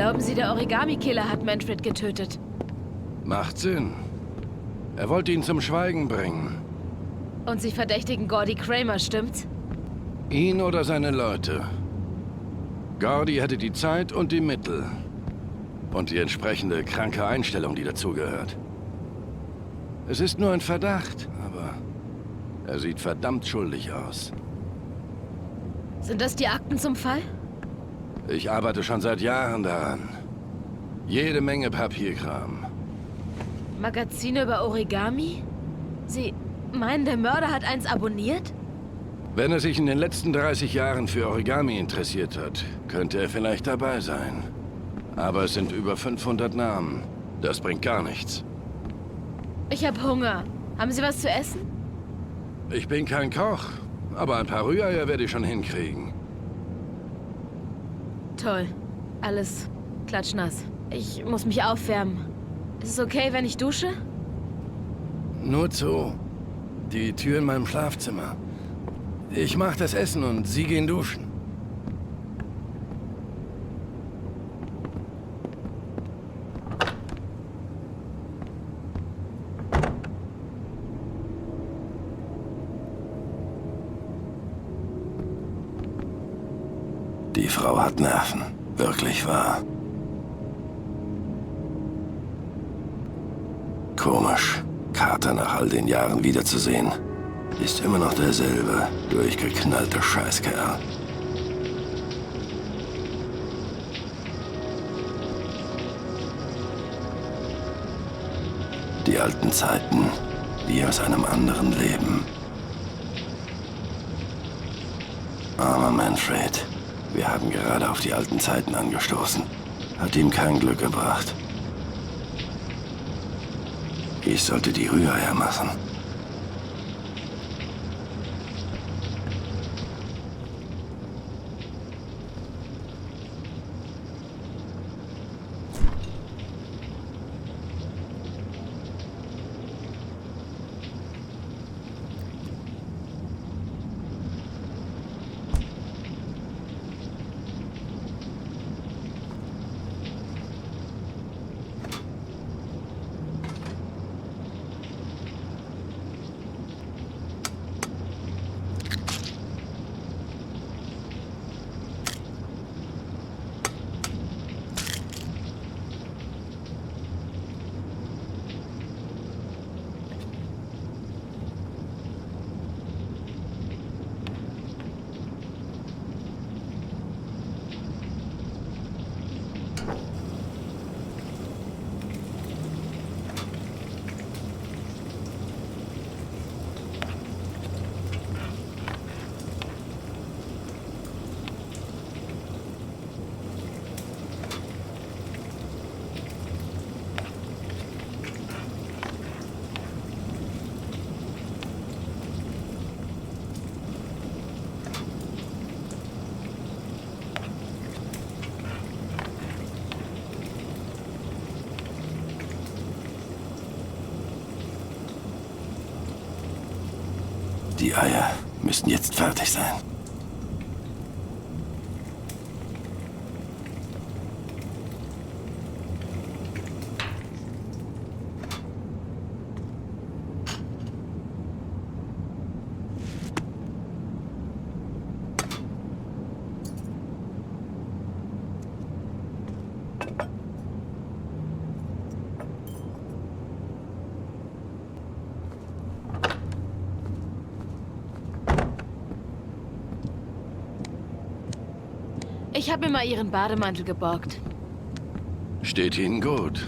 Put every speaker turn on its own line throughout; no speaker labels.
Glauben Sie, der Origami-Killer hat Manfred getötet?
Macht Sinn. Er wollte ihn zum Schweigen bringen.
Und Sie verdächtigen Gordy Kramer, stimmt's?
Ihn oder seine Leute. Gordy hätte die Zeit und die Mittel. Und die entsprechende kranke Einstellung, die dazugehört. Es ist nur ein Verdacht, aber er sieht verdammt schuldig aus.
Sind das die Akten zum Fall?
Ich arbeite schon seit Jahren daran. Jede Menge Papierkram.
Magazine über Origami? Sie meinen, der Mörder hat eins abonniert?
Wenn er sich in den letzten 30 Jahren für Origami interessiert hat, könnte er vielleicht dabei sein. Aber es sind über 500 Namen. Das bringt gar nichts.
Ich habe Hunger. Haben Sie was zu essen?
Ich bin kein Koch, aber ein paar Rühreier werde ich schon hinkriegen.
Toll. Alles klatschnass. Ich muss mich aufwärmen. Ist es okay, wenn ich dusche?
Nur zu. Die Tür in meinem Schlafzimmer. Ich mach das Essen und Sie gehen duschen. Die Frau hat Nerven. Wirklich wahr. Komisch, Carter nach all den Jahren wiederzusehen. Ist immer noch derselbe, durchgeknallte Scheißkerl. Die alten Zeiten, wie aus einem anderen Leben. Armer Manfred. Wir haben gerade auf die alten Zeiten angestoßen. Hat ihm kein Glück gebracht. Ich sollte die Rühreier machen. Die Eier müssten jetzt fertig sein.
Ich habe mir mal Ihren Bademantel geborgt.
Steht Ihnen gut.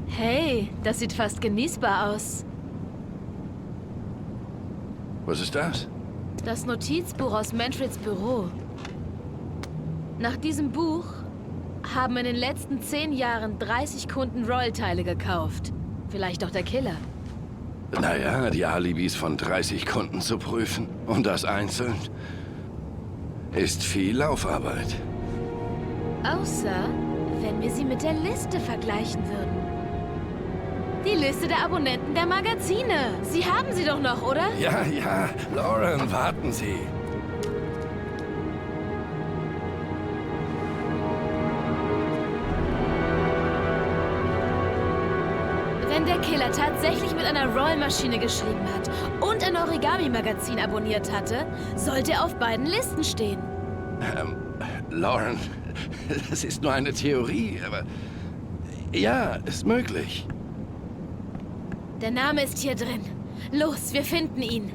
Hey, das sieht fast genießbar aus.
Was ist das?
Das Notizbuch aus Manfreds Büro. Nach diesem Buch haben in den letzten 10 Jahren 30 Kunden Royal-Teile gekauft. Vielleicht auch der Killer.
Naja, die Alibis von 30 Kunden zu prüfen und das einzeln ist viel Laufarbeit.
Außer, wenn wir sie mit der Liste vergleichen würden. Die Liste der Abonnenten der Magazine. Sie haben sie doch noch, oder?
Ja, Lauren, warten Sie.
Wenn der Killer tatsächlich mit einer Rollmaschine geschrieben hat und ein Origami-Magazin abonniert hatte, sollte er auf beiden Listen stehen.
Lauren, das ist nur eine Theorie, aber ja, ist möglich.
Der Name ist hier drin. Los, wir finden ihn.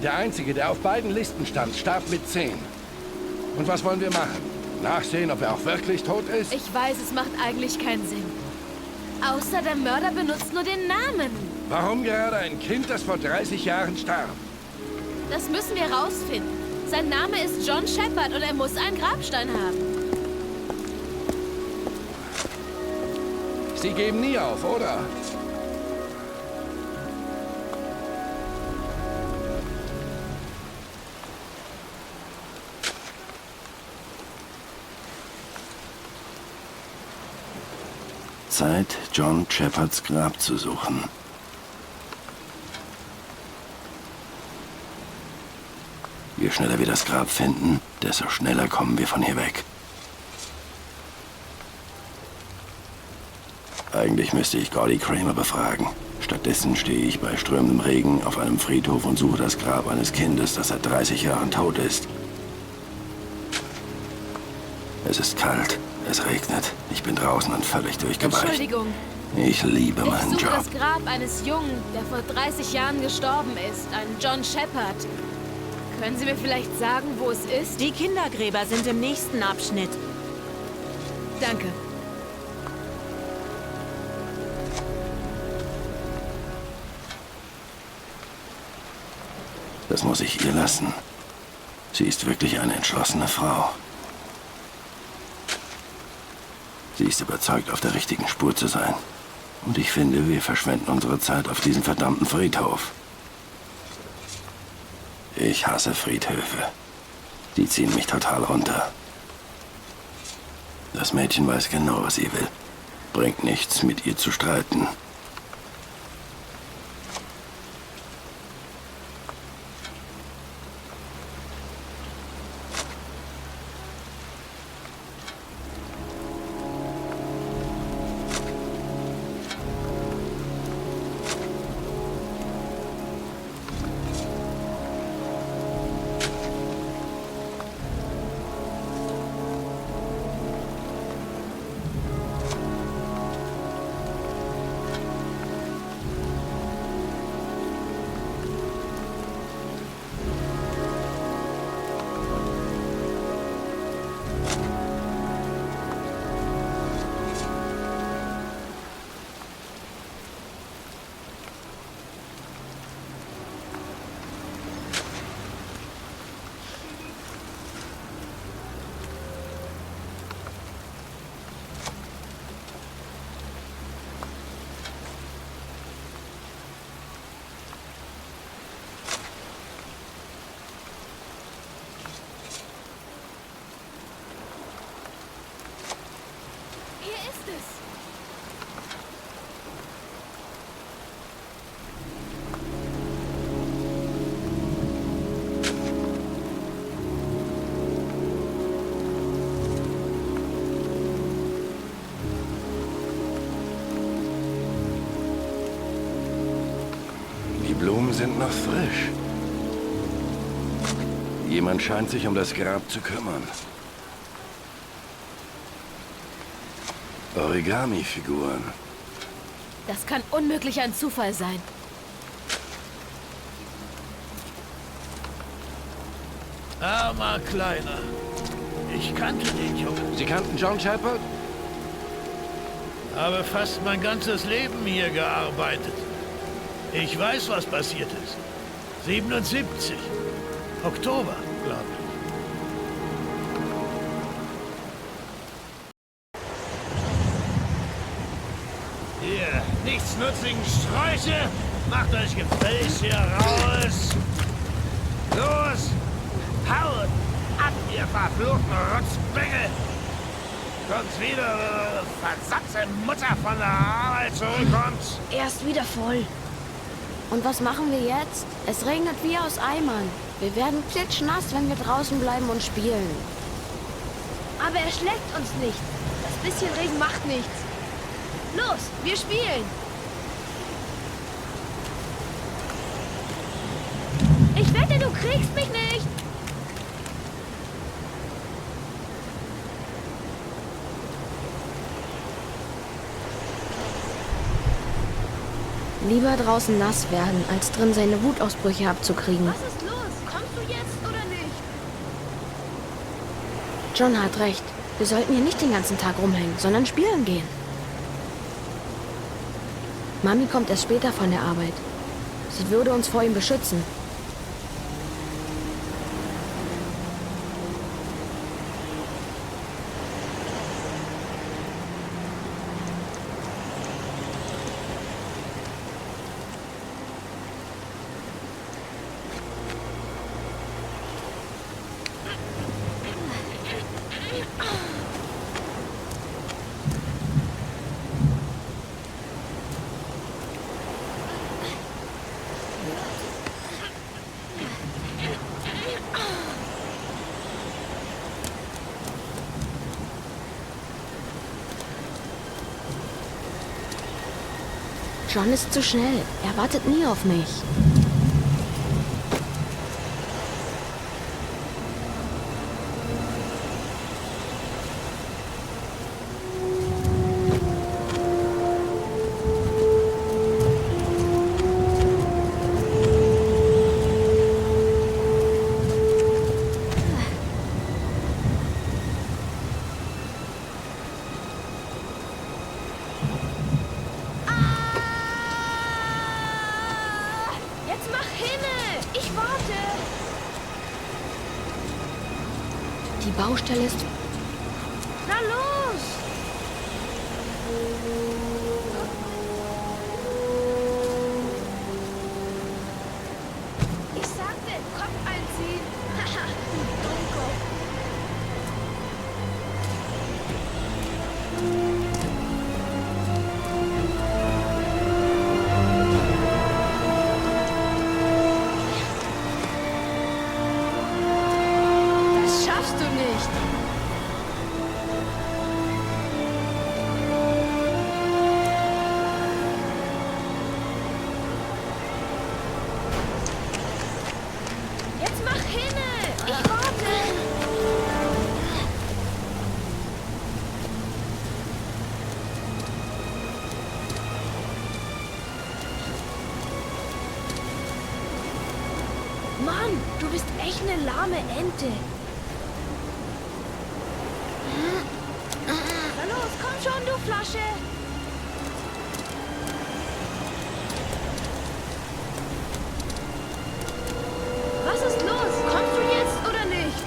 Der Einzige, der auf beiden Listen stand, starb mit 10. Und was wollen wir machen? Nachsehen, ob er auch wirklich tot ist?
Ich weiß, es macht eigentlich keinen Sinn. Außer der Mörder benutzt nur den Namen.
Warum gerade ein Kind, das vor 30 Jahren starb?
Das müssen wir rausfinden. Sein Name ist John Shepard und er muss einen Grabstein haben.
Sie geben nie auf, oder? Zeit, John Shepards Grab zu suchen. Je schneller wir das Grab finden, desto schneller kommen wir von hier weg. Eigentlich müsste ich Gordy Kramer befragen. Stattdessen stehe ich bei strömendem Regen auf einem Friedhof und suche das Grab eines Kindes, das seit 30 Jahren tot ist. Es ist kalt, es regnet. Ich bin draußen und völlig durchgeweicht.
Entschuldigung.
Ich liebe meinen
Ich suche
Job.
das Grab eines Jungen, der vor 30 Jahren gestorben ist. Ein John Shepard. Können Sie mir vielleicht sagen, wo es ist?
Die Kindergräber sind im nächsten Abschnitt.
Danke.
Das muss ich ihr lassen. Sie ist wirklich eine entschlossene Frau. Sie ist überzeugt, auf der richtigen Spur zu sein. Und ich finde, wir verschwenden unsere Zeit auf diesem verdammten Friedhof. Ich hasse Friedhöfe. Die ziehen mich total runter. Das Mädchen weiß genau, was sie will. Bringt nichts, mit ihr zu streiten.
Hier ist es.
Die Blumen sind noch frisch. Jemand scheint sich um das Grab zu kümmern. Origami-Figuren.
Das kann unmöglich ein Zufall sein.
Armer Kleiner. Ich kannte den Jungen.
Sie kannten John Shepard?
Habe fast mein ganzes Leben hier gearbeitet. Ich weiß, was passiert ist. 77. Oktober, glaube nichtsnutzigen Sträuche! Macht euch gefälligst hier raus! Los! Haut ab, ihr verfluchten Rotzbengel! Kommt wieder, versatzte Mutter von der Arbeit zurückkommt!
Er ist wieder voll. Und was machen wir jetzt? Es regnet wie aus Eimern. Wir werden klitschnass, wenn wir draußen bleiben und spielen.
Aber er schlägt uns nicht. Das bisschen Regen macht nichts. Los, wir spielen. Ich wette, du kriegst mich nicht.
Lieber draußen nass werden, als drin seine Wutausbrüche abzukriegen.
Was ist los? Kommst du jetzt oder nicht?
John hat recht. Wir sollten hier nicht den ganzen Tag rumhängen, sondern spielen gehen. Mami kommt erst später von der Arbeit. Sie würde uns vor ihm beschützen. John ist zu schnell. Er wartet nie auf mich.
Jetzt mach hinne! Ich warte!
Die Baustelle ist...
Na los! Ich sagte, Kopf einziehen! Haha, du Dummkopf! Das schaffst du nicht! Jetzt mach hinne! Ich warte! Mann, du bist echt eine lahme Ente. Na los, komm schon, du Flasche! Was ist los? Kommst du jetzt oder nicht?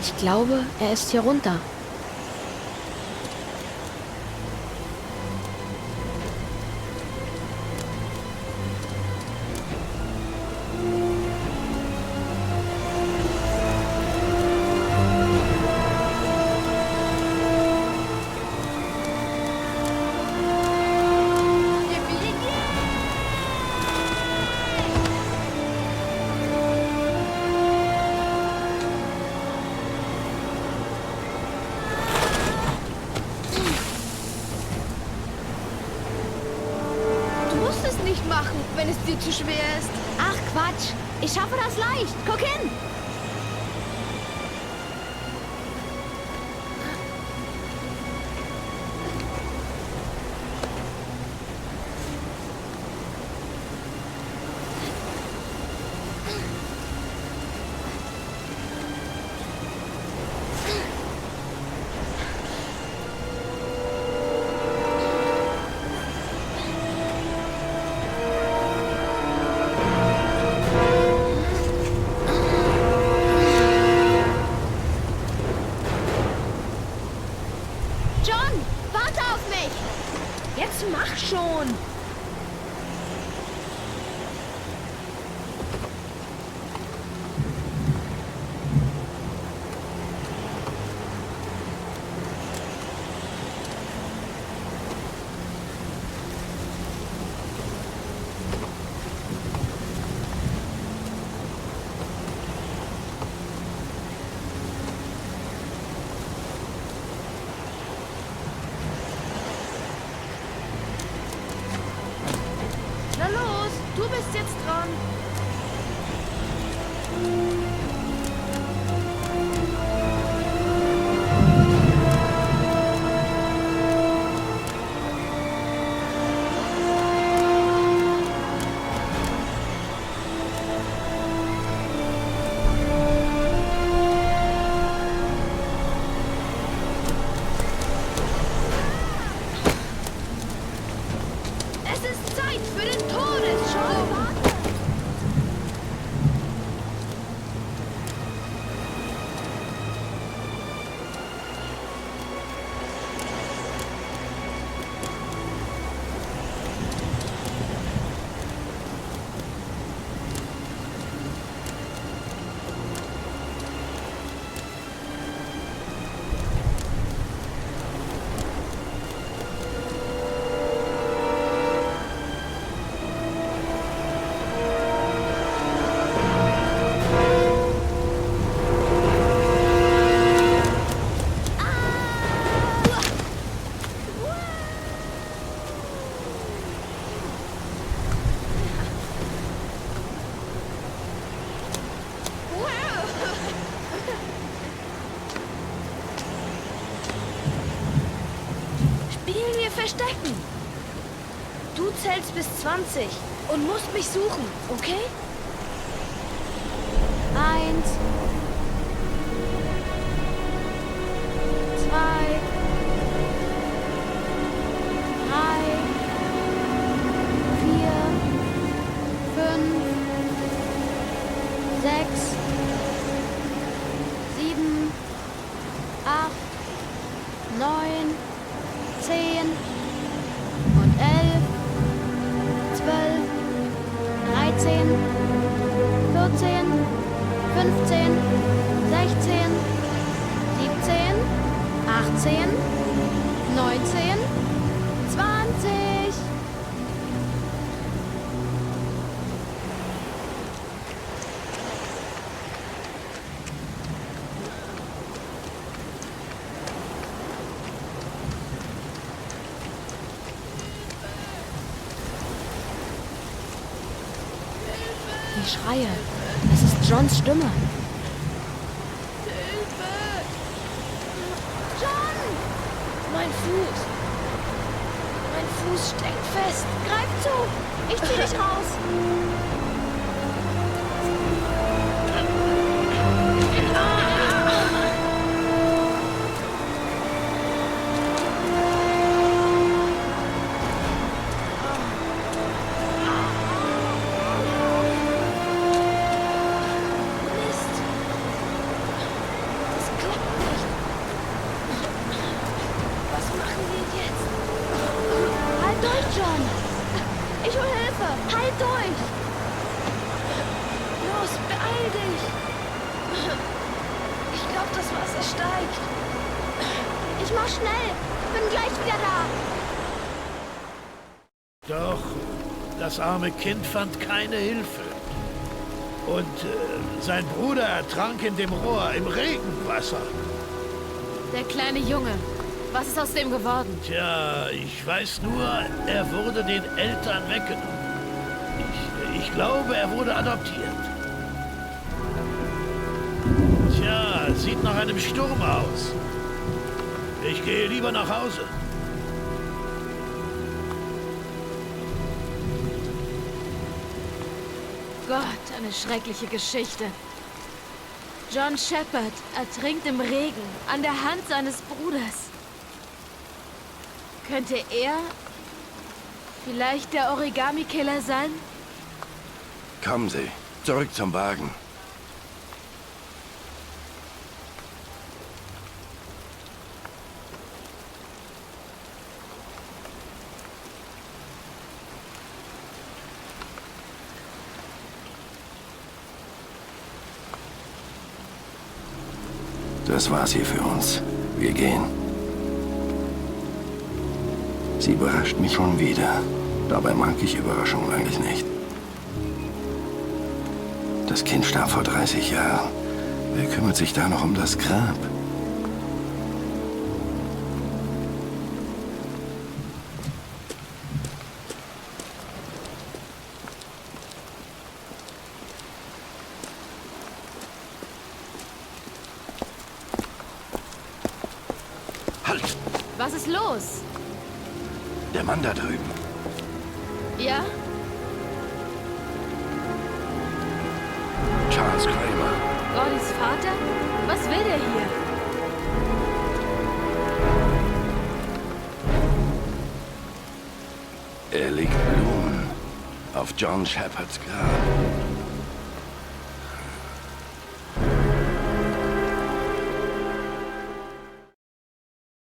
Ich glaube, er ist hier runter.
Du musst es nicht machen, wenn es dir zu schwer ist.
Ach Quatsch, Ich schaffe das leicht. Guck hin. John, warte auf mich. Jetzt mach schon. Na los, du bist jetzt dran. Es ist Zeit für den Todesschau. Spielen wir Verstecken. Du zählst bis 20 und musst mich suchen, okay? 1, 2, 3, 4, 5, 6, 7, 8, 9, 10 und 11, 12, 13, 14, 15, 16, 17, 18, 19, 20. Die Schreie. Das ist Johns Stimme. Hilfe! John! Mein Fuß. Mein Fuß steckt fest. Greif zu! Ich zieh dich raus. Mist. Das klappt nicht. Was machen wir jetzt? Halt durch, John. Ich hol Hilfe. Halt durch. Los, beeil dich. Ich glaube, das Wasser steigt. Ich mach schnell. Bin gleich wieder da.
Doch das arme Kind fand keine Hilfe. Und sein Bruder ertrank in dem Rohr im Regenwasser.
Der kleine Junge. Was ist aus dem geworden?
Tja, ich weiß nur, er wurde den Eltern weggenommen. Ich glaube, er wurde adoptiert. Das sieht nach einem Sturm aus. Ich gehe lieber nach Hause.
Gott, eine schreckliche Geschichte. John Shepard ertrinkt im Regen an der Hand seines Bruders. Könnte er vielleicht der Origami-Killer sein?
Kommen Sie, zurück zum Wagen. Das war's hier für uns. Wir gehen. Sie überrascht mich schon wieder. Dabei mag ich Überraschungen eigentlich nicht. Das Kind starb vor 30 Jahren. Wer kümmert sich da noch um das Grab? Halt!
Was ist los?
Der Mann da drüben.
Ja?
Charles Kramer.
Gordys Vater? Was will der hier?
Er legt Blumen auf John Shepards Grab.